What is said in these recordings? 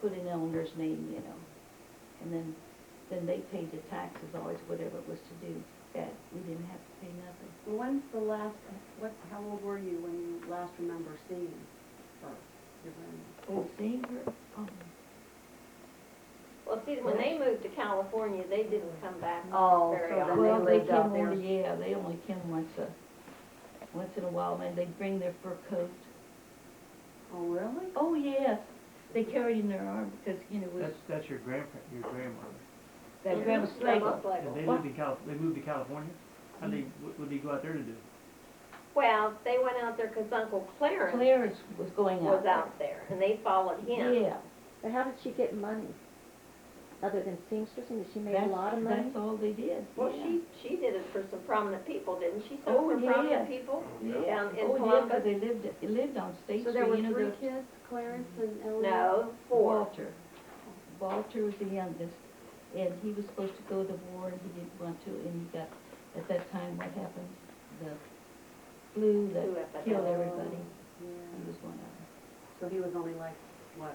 put in Eleanor's name, you know. And then they paid the taxes always, whatever it was to do. That we didn't have to pay nothing. When's the last, how old were you when you last remember seeing her, your grandma? Oh, seeing her? Oh. Well, see, when they moved to California, they didn't come back Oh, very so then often. Well, they they lived came out there. only, yeah, they only came once in a while, and they'd bring their fur coat. Oh, really? Oh, yes. They carried in their arm because, you know, it was That's your grandmother. that Grandma Schlaegel. And they What? they moved to California? What did they go out there to do? Well, they went out there because Uncle Clarence Clarence was going out. was out there, and they followed him. Yeah. But how did she get money? Other than seamstressing, did she make a lot of money? That's all they did. Well, yeah. she did it for some prominent people, didn't she? Some Oh, for yeah. prominent people Yeah. down in Oh, yeah, Columbus. 'cause they lived on State So Street. there were you know, 3 kids, Clarence and Eleanor? No, 4. Walter. Walter was the youngest, and he was supposed to go to the war, and he didn't want to, and he got, at that time, what happened? The flu that Flu epidemic. killed everybody. Yeah. He was one of them. So he was only like, what,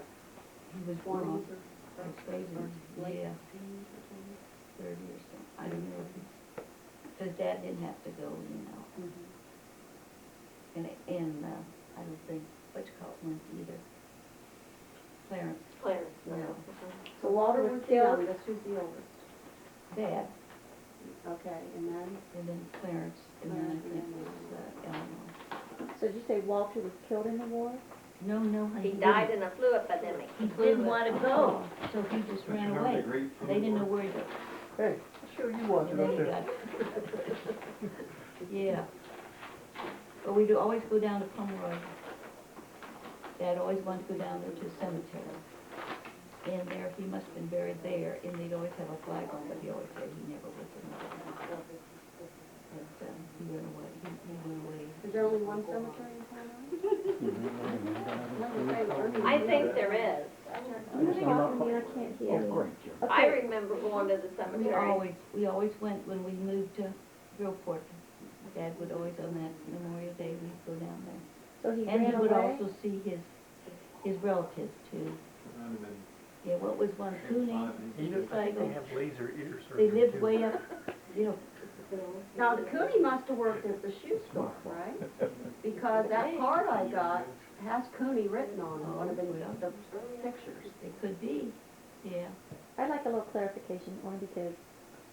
He was 20s wrong. or Crazy. late Yeah. teens or something? 30 or something. I don't know if he's, because Dad didn't have to go, you know. Mm-hmm. And I don't think, what you call it, went either. Clarence, Clarence, no. No. So Walter was was the killed? youngest, who's the oldest? Dad, Okay, and then? and then Clarence, and then I think Clarence, it was Eleanor. So did you say Walter was killed in the war? No, honey. He died in a flu epidemic. He didn't want to go, so he just ran away. They didn't know where he was. Hey, sure you want And then he got, yeah. But we do always go down to Pomeroy. Dad always wanted to go down there to the cemetery. And there, he must have been buried there, and they'd always have a flag on, but he always said he never was in there. But, he went away, he went away. Is there only one cemetery in town? I think there is. Are you talking to me? I can't hear. I remember going to the cemetery. We always went when we moved to Gulfport. Dad would always, on that Memorial Day, we'd go down there. So he And he ran would away? also see his relatives too. Yeah, what was one, Cooney? You know, I think Schlaegel. they have laser ear They surgery lived too. way up, you know, Now, the Cooney must have worked at the shoe store, right? Because that card I got has Cooney written on it, one of the pictures. it could be, yeah. I'd like a little clarification, only because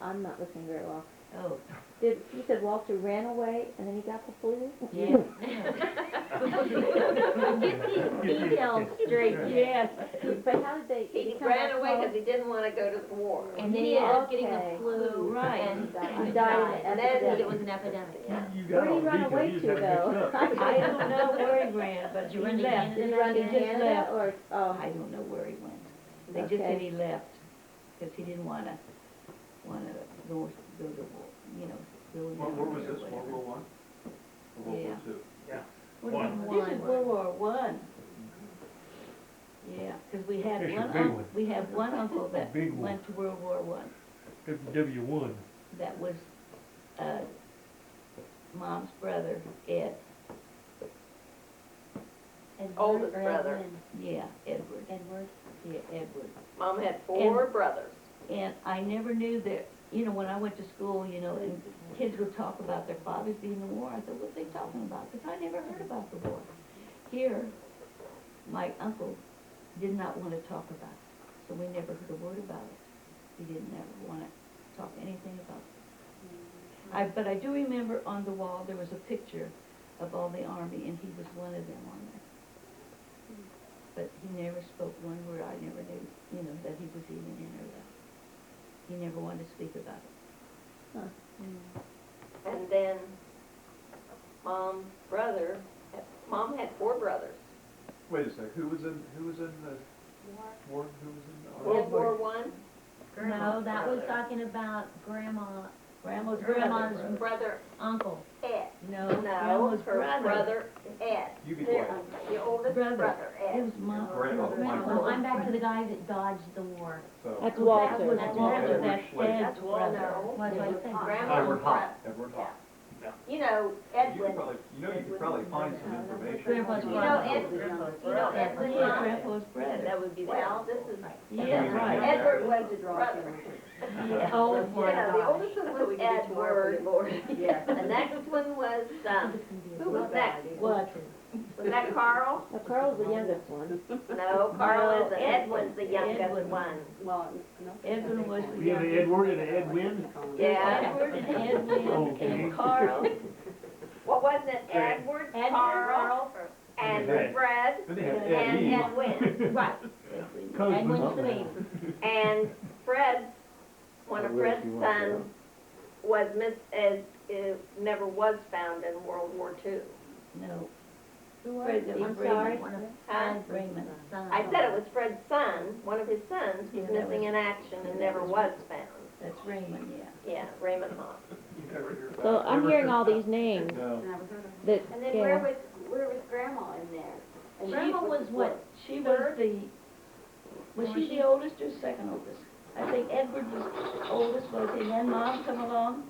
I'm not listening very well. Oh, You said Walter ran away and then he got the flu? yeah. Get these details straight. Yes. But how did they? did He come ran back away home? because he didn't want to go to the war. And then he ended up getting Okay. the flu, Right. and He died And of then epidemic. it was an epidemic. Yeah. You Where got did he all run details, away you to, just have it though? mixed up. I don't know where he ran, but Did he you run to left. Did he run to He just Canada left. or, oh, I don't know where he went. They just Okay. said he left, because he didn't wanna go to war, you know, go in the What war army was or this, World whatever. War One? Or World Yeah. War Two? This is World War One. Yeah, because we had That's your one big uncle, one. we had one uncle that Big one. went to World War One. W1. That was, Mom's brother, Ed. Edward Oldest or brother. Edwin? Yeah, Edward. Edward. Yeah, Edward. Mom had 4 brothers. And I never knew that, you know, when I went to school, you know, and kids would talk about their fathers being in the war, I thought, what are they talking about? Because I never heard about the war. Here, my uncle did not want to talk about it, so we never heard a word about it. He didn't ever want to talk anything about it. But I do remember on the wall, there was a picture of all the army, and he was one of them on there. But he never spoke one word. I never knew, you know, that he was even in or that. He never wanted to speak about it. And then Mom's brother, Mom had 4 brothers. Wait a sec, who was in the war? Who was in the army? World War One. No, that was talking about Grandma's Grandma's brother. Brother uncle. Ed. No, No, Grandma's her brother Ed. You be Their- quiet. The oldest Brother. brother, It Ed. was Mom. Grandma. Well, I'm back to the guy that dodged the war. So, That's That Walter. was That's Walter, Walter. that's Dad's That's Walter. brother. What do I say? Grandma's Edward brother. Hopp, Edward Hopp. You know, You Edwin. could probably, you could probably find some information. Grandpa's You brother. know, Edwin. Yeah, Grandpa's brother. That would be the. Well, this is, Yeah, right. Edward was To his draw brother. Yeah. Oh, You my know, the gosh. oldest one was Edward. Yes. The next one was, who was next? What? Was that Carl? Well, Carl's the youngest one. No, Carl isn't. Edwin. Edwin's the youngest Edwin. one. Well, no. Edwin was the We have an youngest. Edward and an Edwin. Yeah. Edward and Edwin Okay. and Carl. What wasn't it? Edward, Carl, and Fred, Then they have and Eddie. Edwin. Right, Cousin. Edwin's the baby. And Fred's, one of Fred's sons was never was found in World War II. No, Who was Fred, it? I'm I'm sorry. sorry. One of Huh? Raymond. I said it was Fred's son, one of his sons Yeah, was that missing was- in action and never was found. That's Raymond, yeah. Yeah, Raymond Hopp. So I'm hearing all these names No. Never heard of that, And then yeah. where was Grandma in there? And Grandma was what? She was was she the oldest or second oldest? I think Edward was the oldest, was he? And then Mom come along?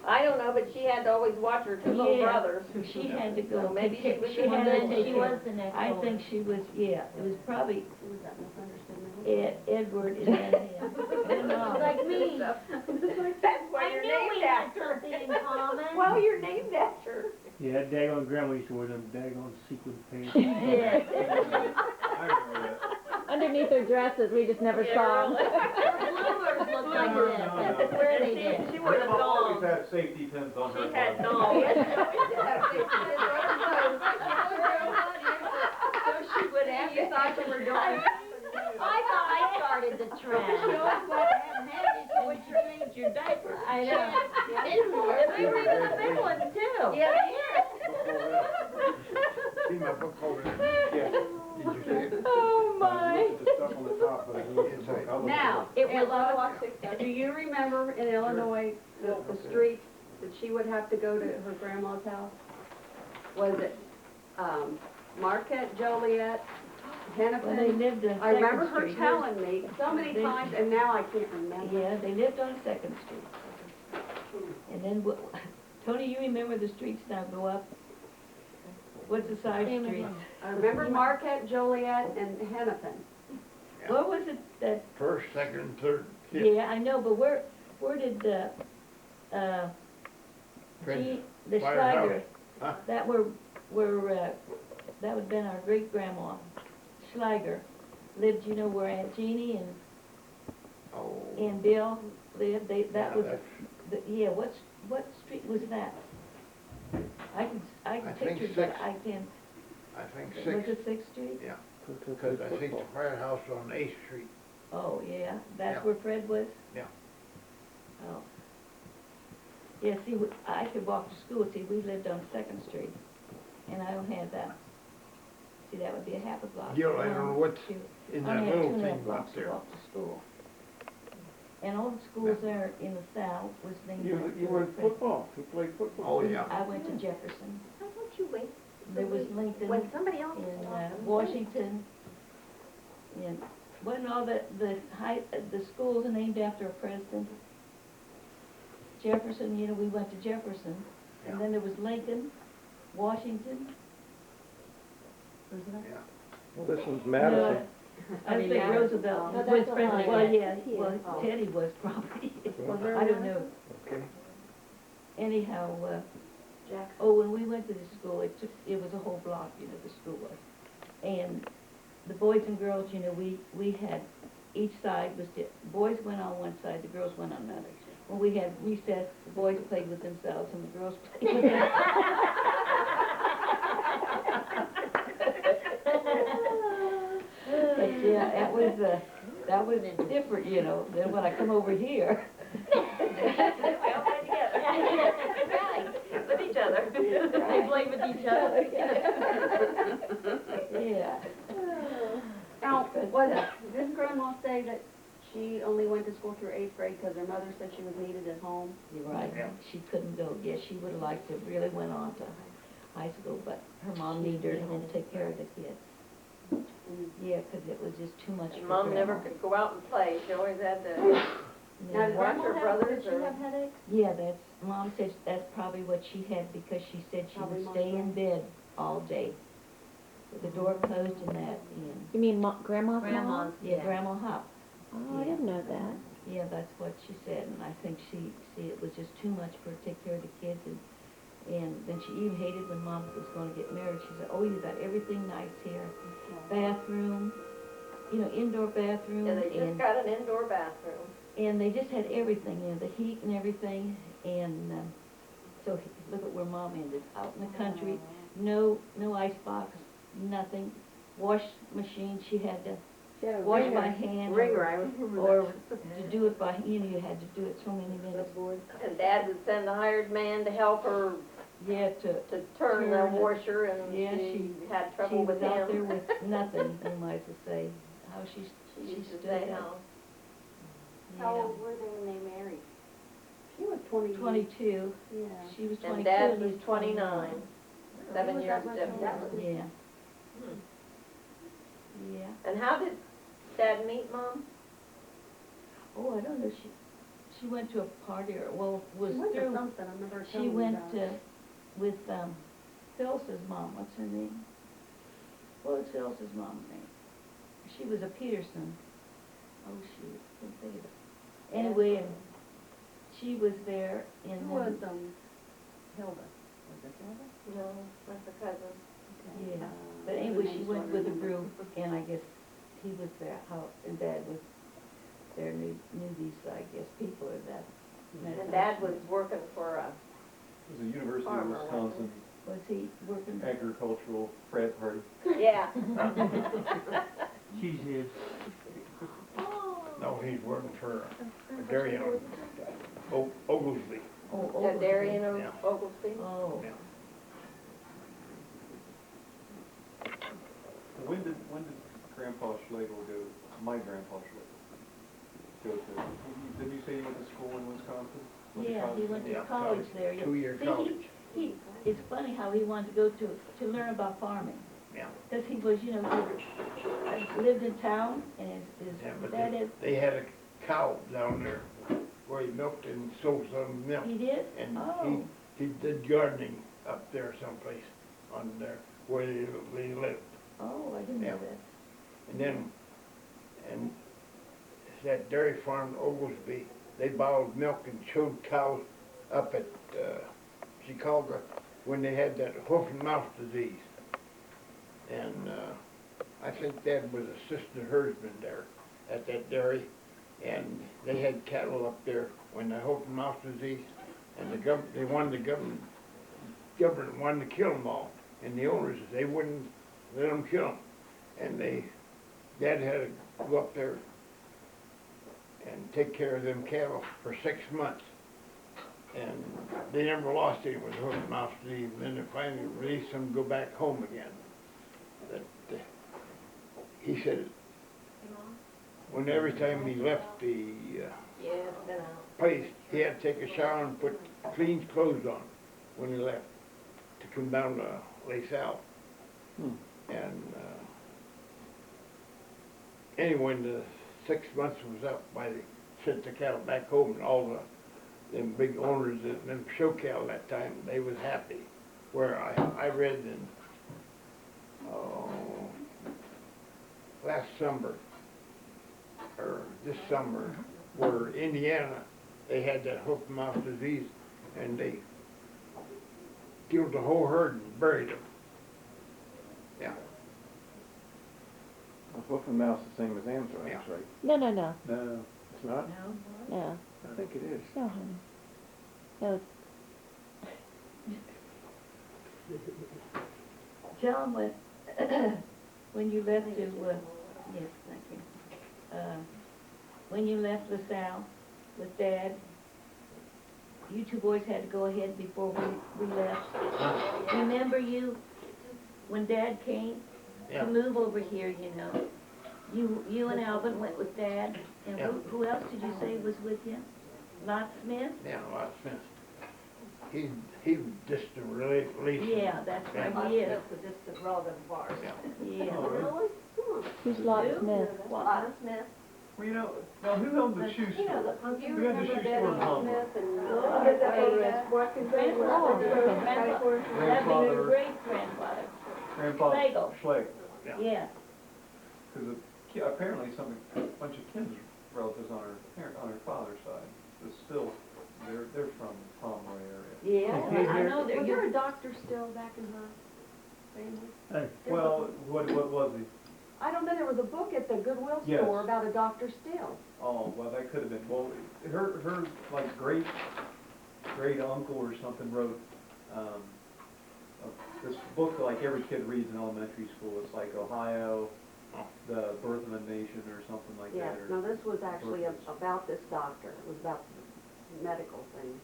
I don't know, but she had to always watch her two little Yeah. brothers. She had to go. So maybe take she care- was she the had one to that take She care. was the next I one. think she was, yeah, it was probably who was that misunderstood? Edward and then him. Then Mom. Like me. That's why I you're knew named we had after. something in common. Well, you're named after her. Yeah, daggone grandma used to wear them daggone sequin pants. She did. I remember that. underneath their dresses, we just never saw them. Bloomers look like No, this, no, that's no. where they did. She would have always gone. had safety pins on her. She had clothes. no. Yes, she always did have safety pins on her clothes. So she would have, you thought you were doing. I thought I started the She trend. always wanted to have handies when you changed your diaper. I know. And they were even the big ones too. Yeah, See my book over there? Yeah. Did you see it? Oh, my. The stuff on the top, but I didn't get inside. Now, It was- do you remember in Illinois, the street that she would have to go to her grandma's house? Was it, Marquette, Joliet, Well, they Hennepin? lived on I remember Second her Street. telling me so many They- times, and now I can't remember. Yeah, they lived on Second Street. And then, Tony, you remember the streets now go up? What's the side Same as streets? mine. I remember Marquette, Joliet, and Hennepin. What was it that, First, second, and third. yeah, I know, but where did the Fred, the Firehouse. Schlager, Huh? that that would've been our great grandma, Schlager, lived, you know, where Aunt Jeannie Oh. and Bill lived, that Yeah, was, that's- yeah, what street was that? I can I think picture, but Sixth. I can't, I think was six, it Sixth Street? yeah, because I think the firehouse on Eighth Street. Oh, yeah, that's Yeah. where Fred was? Yeah. Oh. Yeah, see, I could walk to school, see, we lived on Second Street, and I don't have that. See, that would be a half a block. Gil, I don't know what's Two. in I that only have little 2.5 thing blocks up to there. walk to school. And all the schools there in the south was named after You went Fred. football, you played football. Oh, yeah. I went to Jefferson, Why don't you wait? there was Lincoln When somebody else is in talking. Washington, and wasn't all the schools are named after a president? Jefferson, you know, we went to Jefferson, Yeah. and then there was Lincoln, Washington. Yeah. Well, this one's Madison. I think Roosevelt No, was that's president, Ohio. well, yeah, Here. well, Oh. Teddy was probably, Was there I don't know. Okay. Anyhow, Jackson. oh, when we went to the school, it was a whole block, you know, the school was. And the boys and girls, you know, we had, each side was, boys went on one side, the girls went on another. When we had recess, the boys played with themselves and the girls played with them. But yeah, that was different, you know, than when I come over here. We all play together. Right, with each other. They play with each other. Yeah. Now, didn't Grandma say that she only went to school through 8th grade because her mother said she was needed at home? You're right, Yeah. she couldn't go, yes, she would've liked to, really went on to high school, but her mom needed her to home to take care of the kids. Yeah, 'cause it was just too much for And Mom never Grandma. could go out and play, she always had to Now, Yeah. did Grandma Washer have, brothers did she or- have headaches? Yeah, that's, Mom said that's probably what she had, because she said she Probably would stay in migraine. bed all day, with the door closed and that, and, You mean grandma's mom? Grandma's, yeah, Grandma Hop. Oh, I didn't know that. Yeah, that's what she said, and I think she, it was just too much for her to take care of the kids, and then she even hated when Mom was gonna get married. She said, oh, you got everything nice here, bathroom, you know, indoor bathroom, Yeah, they just and, got an indoor bathroom. and they just had everything, you know, the heat and everything, and, so look at where Mom ended, out in the country, no icebox, nothing, wash machine, she had to She had a wash ringer. by hand, Ringer, I remember or that. to do it by, you know, you had to do it so many minutes. And Dad would send a hired man to help her Yeah, to turn the Turn it. washer, and Yeah, she had she trouble was with out there him. with nothing, you might as well say, how she She used to stood say up. how. How old were they when they married? She was 20. 22, Yeah. she was 22 And Dad and he was 29, 7 was years that much difference. older. Yeah, Hmm. yeah. And how did Dad meet Mom? Oh, I don't know, she went to a party, or, well, was She went to through, something, I remember her she telling me went about to, it. with, Phyllis's mom, what's her name? What was Phyllis's mom's name? She was a Peterson. Oh, shoot, couldn't think of it. Anyway, and she was there, and Who was, then, Hilda? Was it Hilda? No, that's a cousin. Okay. yeah. Uh, But the anyway, she name's went what I with a remember. group, and I guess he was there, and Dad was there, knew these, I guess, people or that. And Dad was working for a, It was a University of Farmer, wasn't Wisconsin Was he working? agricultural frat party. yeah. She's his. No, he's working for a dairy on Oglesby. Oh, Yeah, Oglesby. Darien or Yeah. Oglesby. Oh, Yeah. When did Grandpa Schlaegel go, my Grandpa Schlaegel, go to, did you say he went to school in Wisconsin? Went to yeah, he college? went to Yeah, college college. there. Yeah. 2-year See, college. It's funny how he wanted to go to learn about farming. Yeah. Because he was, you know, he lived in town, and Yeah, his but dad had, they had a cow down there where he milked and sold some milk. he did? And Oh, he did gardening up there someplace on there where they lived. oh, I didn't know Yeah. that. And then, and that dairy farm in Oglesby, they bottled milk and showed cows up at, Chicago when they had that hoof and mouth disease. And, I think Dad was assistant herdsman there at that dairy. And they had cattle up there when the hoof and mouth disease, and they wanted the government wanted to kill them all. And the owners, they wouldn't let them kill them. And Dad had to go up there and take care of them cattle for 6 months. And they never lost any with hoof and mouth disease, and then they finally released them to go back home again. But, he said, when every time he left the Yeah, it's been out. place, he had to take a shower and put clean clothes on when he left to come down to Les Al. And anyway, when the 6 months was up, they sent the cattle back home, and all them big owners, them show cattle that time, they was happy. Where I read in last summer or this summer, where Indiana, they had that hoof and mouth disease, and they killed the whole herd and buried them. Yeah. Hoof and mouth's the same as anthrax, Yeah. right? No, No. It's not? no, I think it is. no, honey. No, John, when you left to, yes, thank you. When you left LaSalle with Dad, you two boys had to go ahead before we left. Remember when Dad came Yeah. to move over here, you know? You and Alvin went with Dad, and Yeah. who else did you say was with you? Lot Smith? Yeah, well, Smith. He was just a relation. Yeah, that's right, he is. That's a distant relative of ours. Yeah. Yeah. Really? who's Lot Who? Smith? Lotta Smith. Well, now who owned the shoe You know, store? Do you We had the remember shoe Betty store in Humble. Smith and? That'd be your great-grandfather. Grandpa Schlaegel. Schlaegel. Yeah. Because apparently a bunch of Kim's relatives on her father's side is still, they're from Pomeroy area. Yeah, I know Was that there you, a doctor still back in her family? Hey, Well, what was he? I don't know, there was a book at the Goodwill Yes. store about a Dr. Still. Oh, well, that could have been, well, her like great uncle or something wrote, this book that like every kid reads in elementary school. It's like Ohio, the Birth of a Nation or something like Yes, that. no, this was actually Birth of- about this doctor. It was about medical things.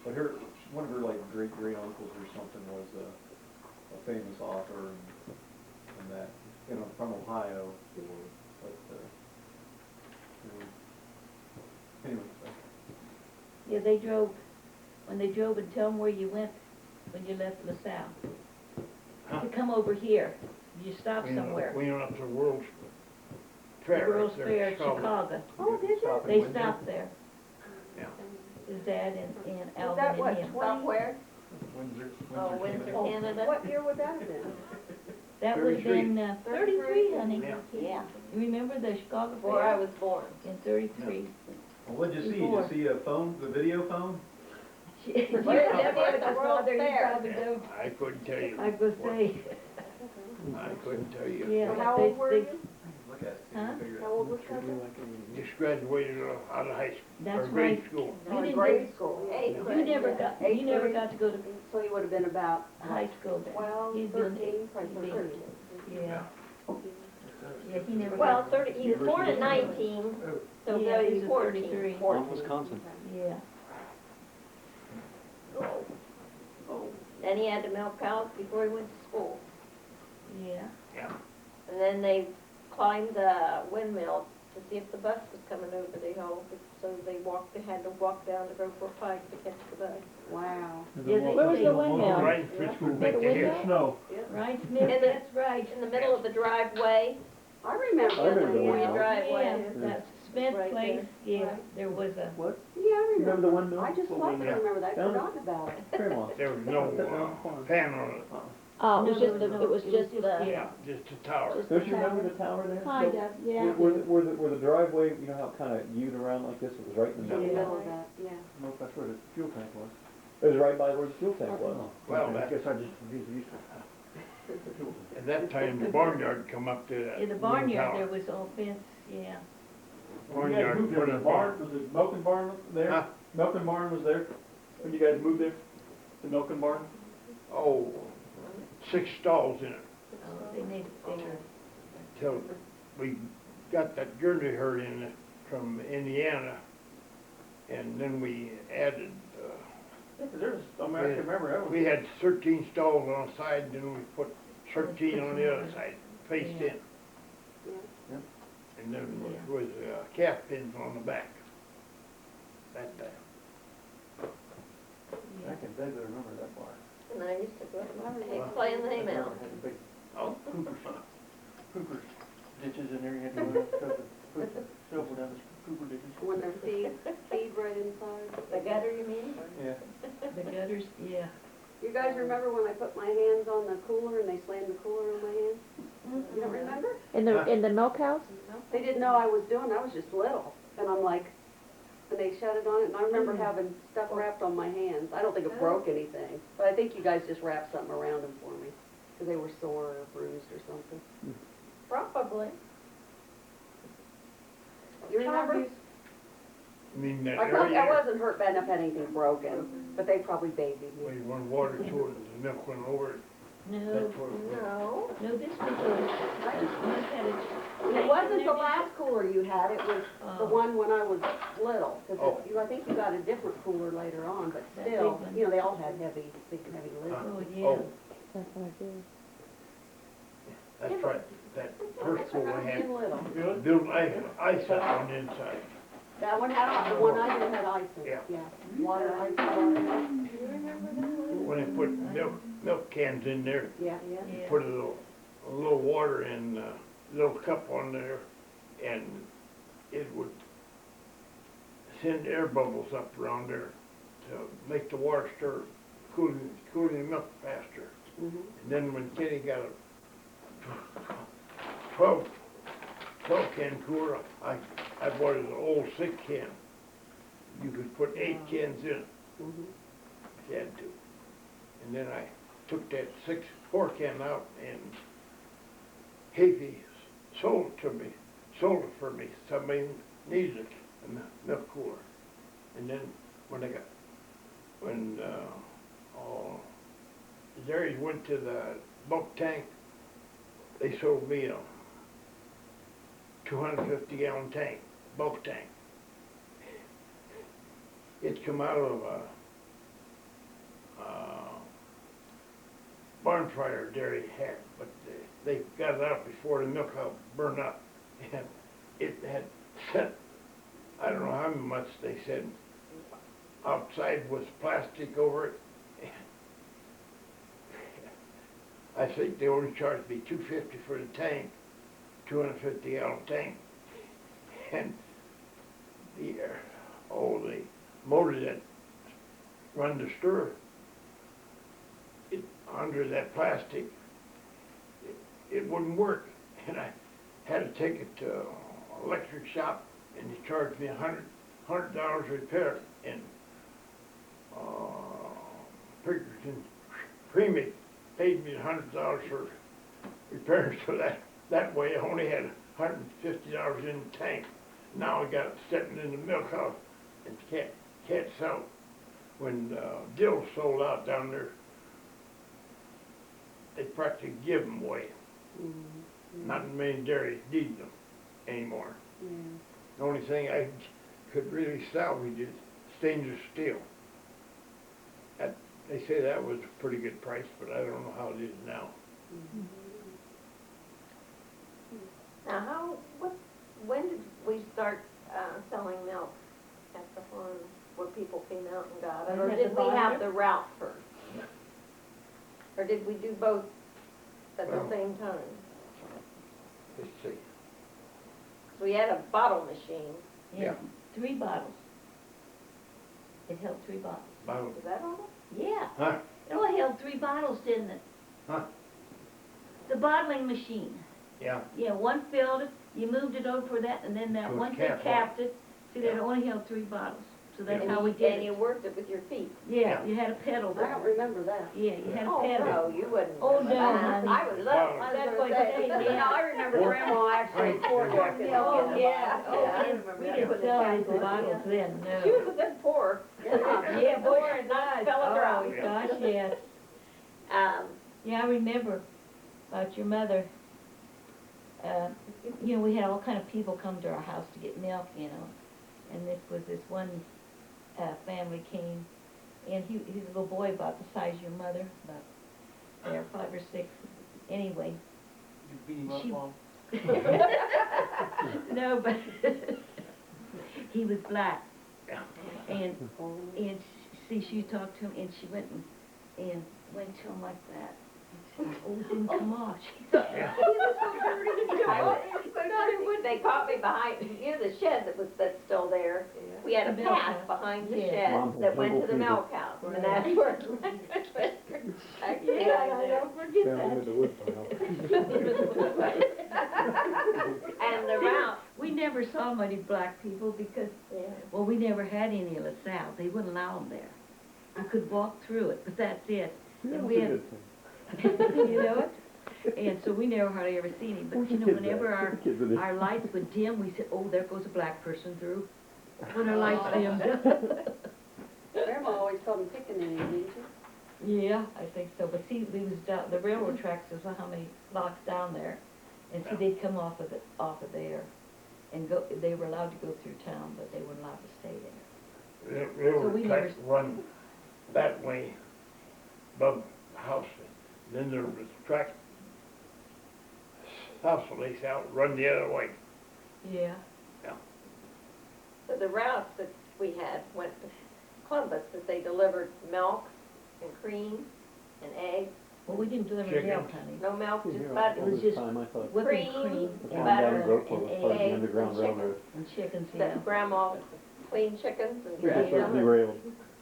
But one of her like great uncles or something was a famous author and that, from Ohio. Yeah. But, anyway, so. yeah, when they drove and tell them where you went when you left LaSalle. Huh? To come over here, you stopped We somewhere. went up to the World's The Fair. World's up there Fair in Chicago. Chicago. Oh, did you? Stop in They Windsor. stopped there, Yeah. his dad and Was Alvin that and what, him. 20? Where? Windsor, Oh, Windsor, Canada. Canada. What year would that have been? That would have 33. been 33, honey. Yeah. Yeah. You remember the Chicago Before I Fair? was born. In 33. Well, what'd you see? Did Before. you see a phone, the video phone? You Where did never they had have the your World's father, you Fair? probably do. I couldn't tell you. I was say, I couldn't tell you. yeah. How they- old were they- you? Look at it. Huh? Figure it How out. old was cousin? Just graduated out of high school, That's or grade right. school. You didn't grade go- school. Eighth You grade. never got, you Eighth never grade. got to go to So he would have been about high school then. 12, He's doing 13, probably 13. Yeah. Yeah, he never Well, got, 30, he was born at 19, so yeah, he's he's a 14. 33. Wisconsin. Yeah. Then he had to milk cows before he went to school. Yeah. And then they climbed the windmill to see if the bus was coming over the hill, so they had to walk down to Groveport Pike to catch the bus. Wow. Yeah, they- Where was the windmill? Right in Frisco, the back window? here. Snow. Right, Smith, And that's right. In the middle of the driveway, I remember. I remember the before you windmill. driveway. Yeah, that's Smith Right Place, there. yeah, there was a, What? Yeah, I Remember the windmill? I just What like to windmill? remember that, I Down- forgot about it. Grandma. There was no pan on it. Oh, it was No, just, no, no, it was just the, Yeah, just a tower. Don't you remember the tower there? kind of, yeah. Where the driveway, you know how it kinda U'd around like this, it was right in the In the middle. middle of that, yeah. I don't know if that's where the fuel tank was. It was right by where the fuel tank was. Well, I that- guess I just confused the use. At that time, the barnyard come up to that. in the wooden barnyard, tower. there was all fence, yeah. Barnyard, Moved there, put was a the barn. barn, was the milking barn there? Huh? Milking barn was there, when you guys moved there? The milking barn? Oh, 6 stalls in it, Oh, they made it bigger. till we got that Guernsey herd in from Indiana, and then we added, Yeah, 'cause there's, I mean, I can remember that was. we had 13 stalls on the side, then we put 13 on the other side, faced in. Yeah. And then was calf pins on the back. That time. Yeah. I can vaguely remember that part. And I used to go to hay, play in the hay mound. Had the big Oh, Coopers ditches in there, you had to run up, put the shovel down the Cooper ditches. When their feed right inside. The gutter, you mean? Yeah. The gutters, yeah. You guys remember when I put my hands on the cooler and they slammed the cooler on my hand? You don't remember? In the milk house? They didn't know I was doing it, I was just little. And I'm like, and they shut it on it, and I remember having stuff wrapped on my hands. I don't think it broke anything, but I think you guys just wrapped something around them for me, because they were sore or bruised or something. Probably. You remember? I mean, that I probably, I area, wasn't hurt bad enough, had anything broken, but they probably babied me. we run water to it, and the milk went over it. No, That's where No. no, this was a, I just- Smith had a. And it wasn't the last cooler you had, it was the Oh. one when I was little. Because Oh. I think you got a different cooler later on, but That still, big one. you know, they all had heavy, big, heavy lids. Oh, yeah. Oh, That's what I did. that's right, that first When one I I was had, being little. Good? built ice up on the inside. That one had, the one I did had ice in it, Yeah. yeah. Water, ice, water. When they put milk cans in there, Yeah. Yeah. put a little water in a little cup on there, and it would send air bubbles up around there to make the water stir, cooling the milk faster. Mhm. And then when Kenny got a 12 can cooler, I bought an old 6 can. You could put 8 cans in it Mhm. if you had to. And then I took that 4 can out and Havey sold it for me. Somebody needed it, a milk cooler. And then when the dairies went to the bulk tank, they sold me a 250-gallon tank, bulk tank. It come out of a barn fire dairy had, but they got it out before the milk house burned up. And it had set, I don't know how much they said, outside was plastic over it. I think they only charged me $250 for the tank, 250-gallon tank. And the motor that run the stir, under that plastic, it wouldn't work. And I had to take it to an electric shop, and they charged me $100 repair. And Pickerton Creamy paid me $100 for repairs, so that way I only had $150 in the tank. Now I got it sitting in the milk house and can't sell it. When Dill sold out down there, they practically give them away. Mhm. Not many dairies need them anymore. Yeah. The only thing I could really salvage is stainless steel. They say that was a pretty good price, but I don't know how it is now. Now, when did we start selling milk at the farm, where people came out and got it? Or At did the we have barn? the route first? Or did we do both at the Well- same time? Let's see. 'Cause we had a bottle machine. Yeah. 3 bottles. It held 3 bottles. Bottle. Is that all? Yeah, Huh? it only held 3 bottles, didn't it? Huh? The bottling machine. Yeah. Yeah, one filled it, you moved it over for that, and then that So it's one thing capped capped it, so that it Yeah. only held 3 bottles. So that's And how we you- did And you it. worked it with your feet. Yeah, you had a pedal I there. don't remember that. Yeah, you had a Oh, pedal. no, you wouldn't. Oh, remember no, that. honey. I would love, Wow. I That's was what gonna they say, did. no, I remember Grandma actually poured work in the Oh, in the yeah, bottle. oh, Yeah, I we remember we that. didn't Put the sell cap any on it, bottles then, no. She was a good pourer. Yeah, boy, Pour and not spell it out. Oh, gosh, yes. Yeah, I remember about your mother. You know, we had all kind of people come to our house to get milk, you know. And this one family came, and he's a little boy about the size of your mother, about 5 or 6. Anyway, You beat him up, She- Mom? no, but he was black. Yeah. And see, she talked to him, and she went went to him like that. And she, it didn't come off. She thought, Yeah. he was so dirty. I would- They caught me behind, you know, the shed that's still there. We had a The milk path house. behind the Yeah. shed that went to the milk house, and that's where. Yeah, I don't forget that. And the route, We never saw many black people because, well, we never had any in LaSalle. They wouldn't allow them there. You could walk through it, but that's it. And we had, you know it? And so we never hardly ever seen him. But you know, whenever our lights would dim, we said, oh, there goes a black person through. When our lights dimmed. Grandma always called him pickaninny, didn't she? Yeah, I think so. But see, we was down, the railroad tracks was how many blocks down there. And see, they'd come off of there and go, they were allowed to go through town, but they weren't allowed to stay there. The So we railroad never- tracks run that way above the house. Then there was track south of Lake South, run the other way. Yeah. so the routes that we had went to Columbus, that they delivered milk and cream and eggs. Well, we didn't deliver Chicken. milk, honey. No milk, Been just here butter. It was all just this time, I thought. whipping Cream, cream The and town down butter, the road was and part of the eggs, Underground and chicken. Railroad. and chickens, yeah. That grandma cleaned chickens and We just dressed was them and derailed.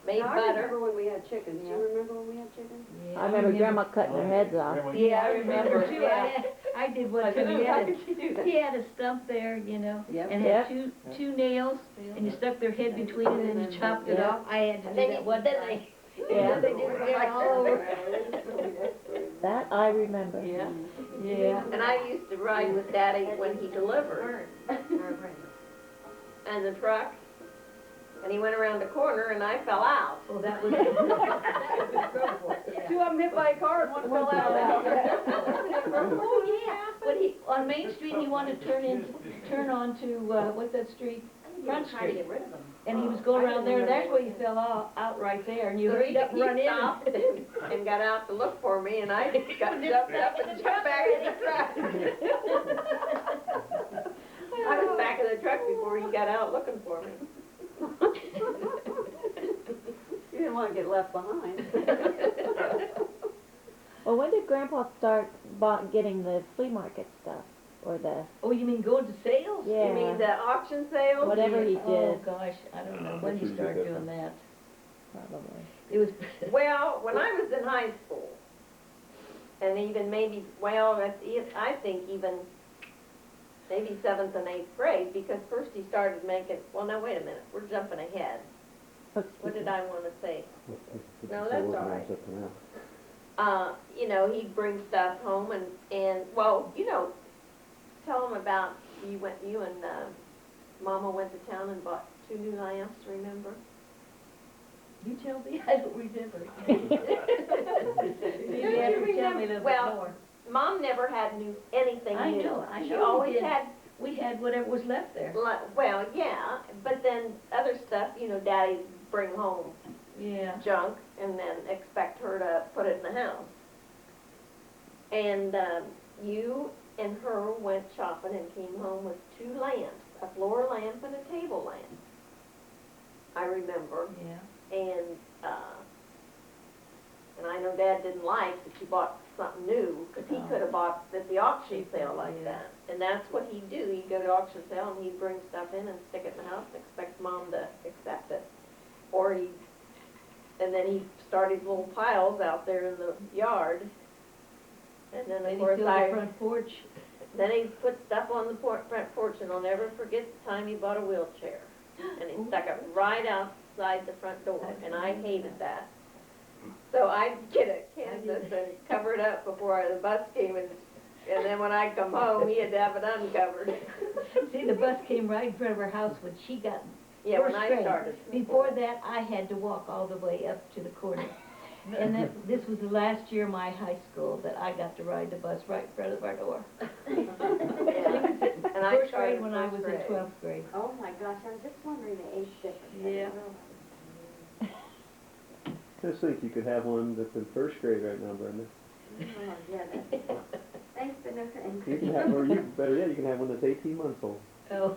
made Now, I butter. remember when we had chickens. Do you remember when we had chickens? Yeah, I remember grandma cutting their heads off. Yeah, I remember too. Yeah. I did one too. He How had could she do a, that? he had a stump there, you know, Yep. and Yep. had two nails, and you stuck their head between it, and then you chopped it Yeah. off. I had to And do then that you- one then time. Yeah, they did it all over. That I remember. Yeah. Yeah. And I used to ride with Daddy when he delivered. And the truck, and he went around the corner and I fell out. Oh, that was. Two of them hit by a car and one fell out. Oh, yeah, when he, on Main Street, he wanted to turn on to, what's that street? Front Street. And he was going around there, and that's where he fell out right there, and you So hurried up and he run in. stopped and got out to look for me, and I got jumped up and jumped back in the truck. I was back in the truck before he got out looking for me. You didn't want to get left behind. Well, when did Grandpa start getting the flea market stuff? Or the, Oh, you mean going to sales? yeah. You mean the auction sales? Whatever he Oh, did, gosh, I don't know, I'm when sure he he started did doing that. probably. It was, Well, when I was in high school, and even maybe, well, I think even maybe 7th and 8th grade, because first he started making, well, no, wait a minute, we're jumping ahead. What did I want to say? No, that's all right. You know, he'd bring stuff home and well, you know, tell him about, you and Mama went to town and bought 2 new lamps, remember? you tell me, I don't remember. Don't You you have to tell me a remember? little bit Well, more. Mom never had anything I new. know, I She know we always did. had, We had whatever was left there. well, yeah, but then other stuff, you know, Daddy'd bring home Yeah. junk and then expect her to put it in the house. And you and her went shopping and came home with 2 lamps, a floor lamp and a table lamp. I remember. Yeah. And I know Dad didn't like that you bought something new, because he could have bought at the auction sale like Yeah. that. And that's what he'd do. He'd go to auction sale and he'd bring stuff in and stick it in the house and expect Mom to accept it. Or and then he started little piles out there in the yard. And then Then of he course filled the front porch. then he put stuff on the front porch, and I'll never forget the time he bought a wheelchair. And he stuck it right outside the front door, and I hated that. So I'd get a canvas and cover it up before the bus came, and then when I come home, he had to have it uncovered. See, the bus came right in front of her house when she got Yeah, when first I grade. started. Before that, I had to walk all the way up to the corner. And this was the last year of my high school that I got to ride the bus right in front of our door. And I First started grade when I was in grade. 12th grade. Oh my gosh, I was just wondering the age difference. I didn't Yeah. realize. Just think you could have one that's in first grade right now, Brenda. Oh, yeah, thanks for nothing. You can have, or you, better yet, you can have one that's 18 months old. Oh.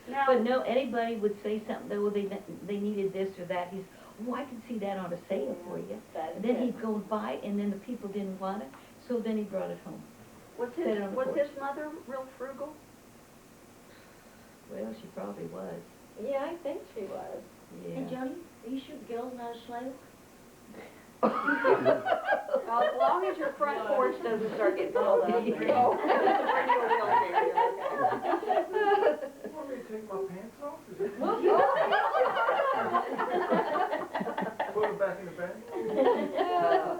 Now, But no, anybody would say something, though, they needed this or that. He's, oh, I can see that on a sale for you. That's And then it. he'd go buy it, and then the people didn't want it, so then he brought it home. was Set it on the was porch. his mother real frugal? Well, she probably was, Yeah, I think she was. yeah. And Jody, are you sure Gil's not a Schlaegel? As long as your front porch doesn't start getting filled up. Oh. Want me to take my pants off? Is it- Put them back in the bag?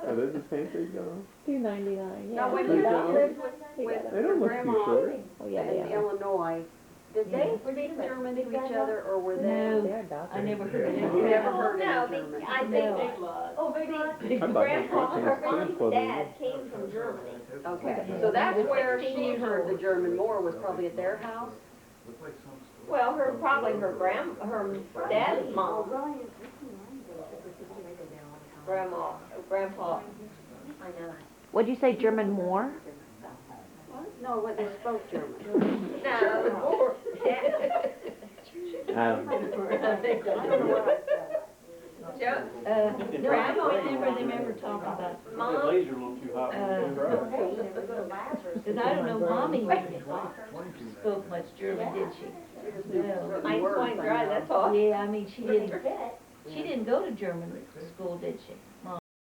Are those his pants that he's got on? $2.99, yeah. Now, when They you don't. lived He with got They your don't look grandma too short. Oh, yeah, in yeah. Illinois, did Yeah. they speak German to each other, or were they? No, They're adopted. I never heard You it. never heard No, any German? I think Oh, very good. I bought my Grandpa, pants her in mom's Club dad came from Germany. Okay, so that's where she heard the German more, was probably at their house? Looks like some store. Well, her dad's mom, grandpa. I know. What'd you say, German more? No, what, they spoke German. No, I don't know. I don't know what I said. Yeah, No, I don't remember them ever talking about, That Mom? laser a little too hot when you drive. cause I don't know Mommy spoke much German, did she? No. Eins, zwei, drei, that's all. Yeah, I mean, she didn't go to German school, did she? Mom?